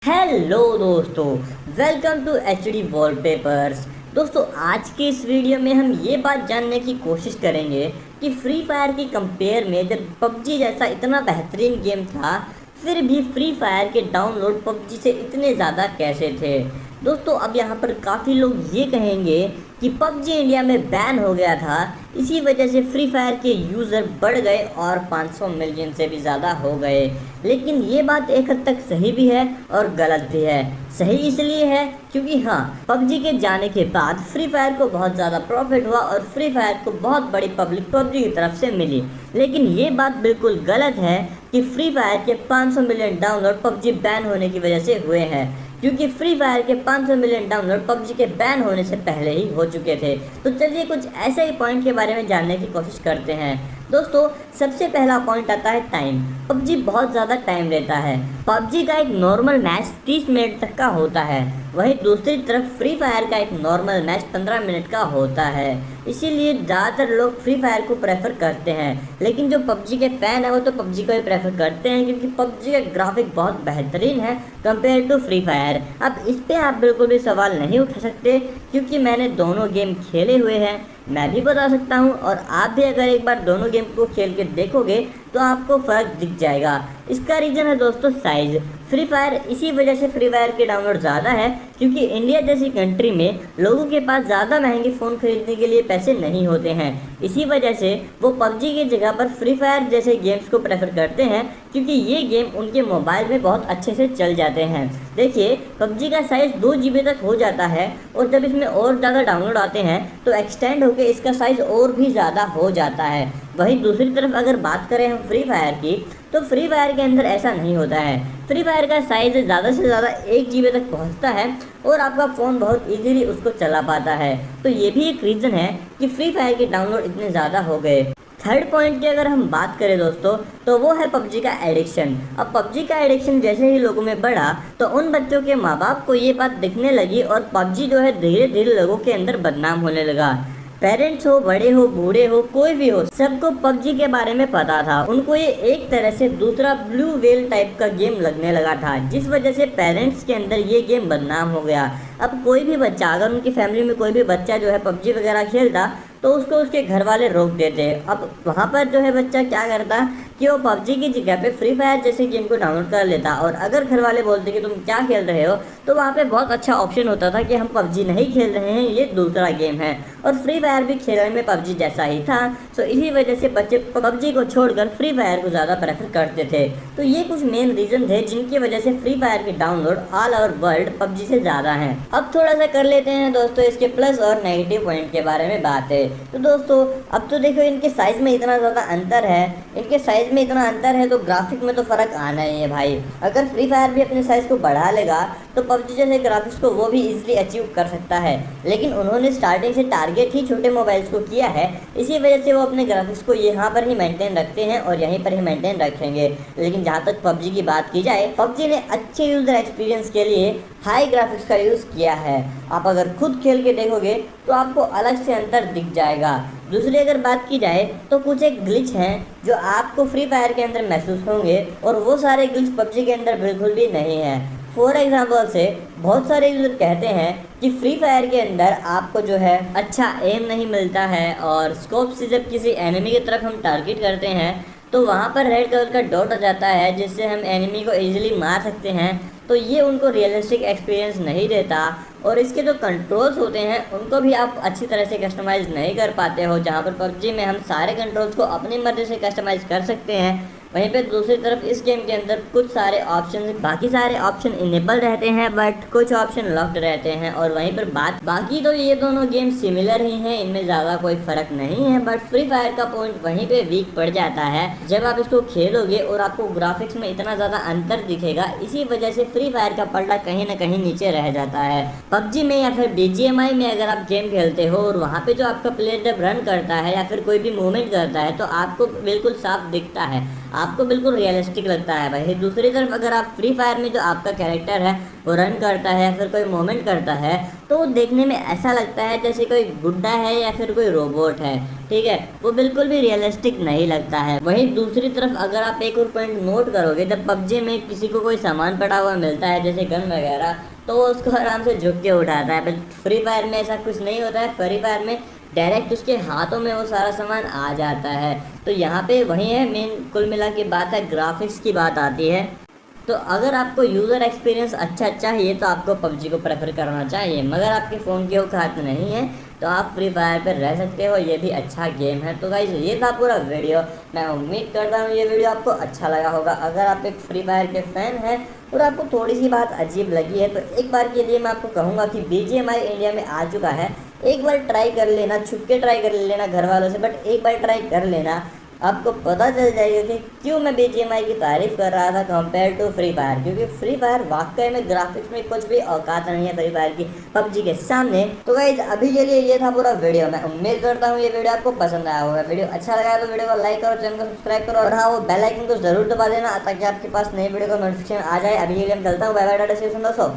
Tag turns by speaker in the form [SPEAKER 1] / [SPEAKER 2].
[SPEAKER 1] Hello दोस्तों, welcome to HD wallpapers. दोस्तों, आज के इस वीडियो में हम ये बात जानने की कोशिश करेंगे कि फ्री फायर की कंपेयर में जब पबजी जैसा इतना बेहतरीन गेम था, फिर भी फ्री फायर के डाउनलोड पबजी से इतने ज़्यादा कैसे थे। दोस्तों, अब यहाँ पर काफ़ी लोग ये कहेंगे कि पबजी इंडिया में बैन हो गया था, इसी वजह से फ्री फायर के यूज़र बढ़ गए और 500 मिलियन से भी ज़्यादा हो गए। लेकिन ये बात एक हद तक सही भी है और गलत भी है। सही इसलिए है क्योंकि पबजी के जाने के बाद फ्री फायर को बहुत ज़्यादा प्रॉफिट हुआ और फ्री फायर को बहुत बड़ी पब्लिक पबजी की तरफ से मिली। लेकिन ये बात बिल्कुल गलत है कि फ्री फायर के 500 मिलियन डाउनलोड पबजी बैन होने की वजह से हुए हैं, क्योंकि फ्री फायर के 500 मिलियन डाउनलोड पबजी के बैन होने से पहले ही हो चुके थे। तो चलिए कुछ ऐसे ही पॉइंट के बारे में जानने की कोशिश करते हैं। दोस्तों, सबसे पहला पॉइंट आता है टाइम। पबजी बहुत ज़्यादा टाइम लेता है। पबजी का एक नॉर्मल मैच 30 मिनट तक का होता है, वहीं दूसरी तरफ फ्री फायर का एक नॉर्मल मैच 15 मिनट का होता है। इसीलिए ज़्यादातर लोग फ्री फायर को प्रेफर करते हैं, लेकिन जो पबजी के फ़ैन है वो तो पबजी को ही प्रेफर करते हैं, क्योंकि पबजी का ग्राफिक बहुत बेहतरीन है कंपेयर टू फ्री फायर। अब इस पर आप बिल्कुल भी सवाल नहीं उठा सकते, क्योंकि मैंने दोनों गेम खेले हुए हैं। मैं भी बता सकता हूं, और आप भी अगर एक बार दोनों गेम को खेल के देखोगे तो आपको फ़र्क दिख जाएगा। इसका रीज़न है दोस्तों साइज़। फ्री फायर इसी वजह से फ्री फायर के डाउनलोड ज़्यादा है, क्योंकि इंडिया जैसी कंट्री में लोगों के पास ज़्यादा महंगे फ़ोन खरीदने के लिए पैसे नहीं होते हैं। इसी वजह से वो पबजी की जगह पर फ्री फायर जैसे गेम्स को प्रेफर करते हैं, क्योंकि ये गेम उनके मोबाइल में बहुत अच्छे से चल जाते हैं। देखिए, पबजी का साइज़ 2 GB तक हो जाता है, और जब इसमें और ज़्यादा डाउनलोड आते हैं तो एक्सटेंड होकर इसका साइज़ और भी ज़्यादा हो जाता है। वहीं दूसरी तरफ अगर बात करें हम फ्री फायर की, तो फ्री फायर के अंदर ऐसा नहीं होता है। फ्री फायर का साइज़ ज़्यादा से ज़्यादा 1 GB तक पहुंचता है, और आपका फ़ोन बहुत इजीली उसको चला पाता है। तो ये भी एक रीज़न है कि फ्री फायर के डाउनलोड इतने ज़्यादा हो गए। थर्ड पॉइंट की अगर हम बात करें दोस्तों, तो वो है पबजी का एडिक्शन। अब पबजी का एडिक्शन जैसे ही लोगों में बढ़ा, तो उन बच्चों के माँ बाप को ये बात दिखने लगी, और पबजी जो है धीरे धीरे लोगों के अंदर बदनाम होने लगा। पेरेंट्स हो, बड़े हो, बूढ़े हो, कोई भी हो, सबको पबजी के बारे में पता था। उनको ये एक तरह से दूसरा ब्लू वेल टाइप का गेम लगने लगा था, जिस वजह से पेरेंट्स के अंदर ये गेम बदनाम हो गया। अब कोई भी बच्चा, अगर उनकी फैमिली में कोई भी बच्चा जो है पबजी वगैरह खेलता, तो उसको उसके घर वाले रोक देते। अब वहाँ पर जो है बच्चा क्या करता कि वो पबजी की जगह पे फ्री फायर जैसे गेम को डाउनलोड कर लेता, और अगर घर वाले बोलते कि तुम क्या खेल रहे हो, तो वहाँ पे बहुत अच्छा ऑप्शन होता था कि हम पबजी नहीं खेल रहे हैं, ये दूसरा गेम है। और फ्री फायर भी खेलने में पबजी जैसा ही था। सो इसी वजह से बच्चे पबजी को छोड़कर फ्री फायर को ज़्यादा प्रेफर करते थे। तो ये कुछ मेन रीज़न थे जिनकी वजह से फ्री फायर के download all over world PUBG से ज़्यादा हैं। अब थोड़ा सा कर लेते हैं दोस्तों इसके प्लस और नेगेटिव पॉइंट के बारे में बात है। तो दोस्तों, अब तो देखो, इनके साइज़ में इतना ज़्यादा अंतर है, इनके साइज़ में इतना अंतर है, तो ग्राफिक में तो फ़र्क आना ही है भाई। अगर फ्री फायर भी अपने साइज़ को बढ़ा लेगा, तो पबजी जैसे ग्राफिक्स को वो भी इजीली अचीव कर सकता है। लेकिन उन्होंने स्टार्टिंग से टारगेट ही छोटे मोबाइल्स को किया है, इसी वजह से वो अपने ग्राफिक्स को यहाँ पर ही मेंटेन रखते हैं और यहीं पर ही मेंटेन रखेंगे। लेकिन जहाँ तक पबजी की बात की जाए, पबजी ने अच्छे यूज़र एक्सपीरियंस के लिए हाई ग्राफिक्स का यूज़ किया है। आप अगर खुद खेल के देखोगे तो आपको अलग से अंतर दिख जाएगा। दूसरी अगर बात की जाए, तो कुछ एक ग्लिच हैं जो आपको फ्री फायर के अंदर महसूस होंगे, और वो सारे ग्लिच पबजी के अंदर बिल्कुल भी नहीं है। फॉर एग्जांपल से बहुत सारे यूज़र कहते हैं कि फ्री फायर के अंदर आपको जो है अच्छा एम नहीं मिलता है, और स्कोप से जब किसी एनिमी की तरफ हम टारगेट करते हैं तो वहाँ पर रेड कलर का डॉट आ जाता है, जिससे हम एनिमी को इजीली मार सकते हैं। तो ये उनको रियलिस्टिक एक्सपीरियंस नहीं देता, और इसके जो कंट्रोल्स होते हैं उनको भी आप अच्छी तरह से कस्टमाइज़ नहीं कर पाते हो। जहाँ पर पबजी में हम सारे कंट्रोल्स को अपनी मर्ज़ी से कस्टमाइज़ कर सकते हैं, वहीं पे दूसरी तरफ इस गेम के अंदर कुछ सारे ऑप्शन, बाकी सारे ऑप्शन इनेबल रहते हैं, बट कुछ ऑप्शन लॉक्ड रहते हैं। और वहीं पर बाकी तो ये दोनों गेम सिमिलर ही हैं, इनमें ज़्यादा कोई फ़र्क नहीं है। बट फ्री फायर का पॉइंट वहीं पे वीक पड़ जाता है जब आप इसको खेलोगे और आपको ग्राफिक्स में इतना ज़्यादा अंतर दिखेगा। इसी वजह से फ्री फायर का पलड़ा कहीं ना कहीं नीचे रह जाता है। पबजी में या फिर BGMI में अगर आप गेम खेलते हो और वहाँ पे जो आपका प्लेयर जब रन करता है या फिर कोई भी मूवमेंट करता है, तो आपको बिल्कुल साफ दिखता है। आपको बिल्कुल रियलिस्टिक लगता है भाई। दूसरी तरफ अगर आप फ्री फायर में जो आपका कैरेक्टर है वो रन करता है या फिर कोई मूवमेंट करता है तो वो देखने में ऐसा लगता है जैसे कोई गुड्डा है या फिर कोई रोबोट है, ठीक है, वो बिल्कुल भी रियलिस्टिक नहीं लगता है। वहीं दूसरी तरफ अगर आप एक और पॉइंट नोट करोगे, जब पबजी में किसी को कोई सामान पड़ा हुआ मिलता है जैसे गन वगैरह, तो वो उसको आराम से झुक के उठाता है, बट फ्री फायर में ऐसा कुछ नहीं होता है। फ्री फायर में डायरेक्ट उसके हाथों में वो सारा सामान आ जाता है। तो यहाँ पे वही है मेन, कुल मिला के बात है, ग्राफिक्स की बात आती है। तो अगर आपको यूज़र एक्सपीरियंस अच्छा चाहिए तो आपको पबजी को प्रेफर करना चाहिए, मगर आपके फ़ोन के वो हाथ नहीं है तो आप फ्री फायर पर रह सकते हो, ये भी अच्छा गेम है। तो गाइस ये था पूरा वीडियो, मैं उम्मीद करता हूँ ये वीडियो आपको अच्छा लगा होगा। अगर आप एक फ्री फायर के फ़ैन हैं और आपको थोड़ी सी बात अजीब लगी है तो एक बार के लिए मैं आपको कहूँगा कि BGMI इंडिया में आ चुका है, एक बार ट्राई कर लेना, छुप के ट्राई कर लेना घर वालों से, बट एक बार ट्राई कर लेना, आपको पता चल जाएगा कि क्यों मैं BGMI की तारीफ़ कर रहा था कंपेयर टू फ्री फायर। क्योंकि फ्री फायर वाकई में ग्राफिक्स में कुछ भी औकात नहीं है फ्री फायर की पबजी के सामने। तो गाइज अभी के लिए ये था पूरा वीडियो, मैं उम्मीद करता हूँ ये वीडियो आपको पसंद आया होगा। वीडियो अच्छा लगा तो वीडियो को लाइक करो, चैनल को सब्सक्राइब करो और हाँ वो बेल आइकन को जरूर दबा देना ताकि आपके पास नई वीडियो का नोटिफिकेशन आ जाए। अभी के लिए मैं चलता हूँ, bye bye, tata see you दोस्तों।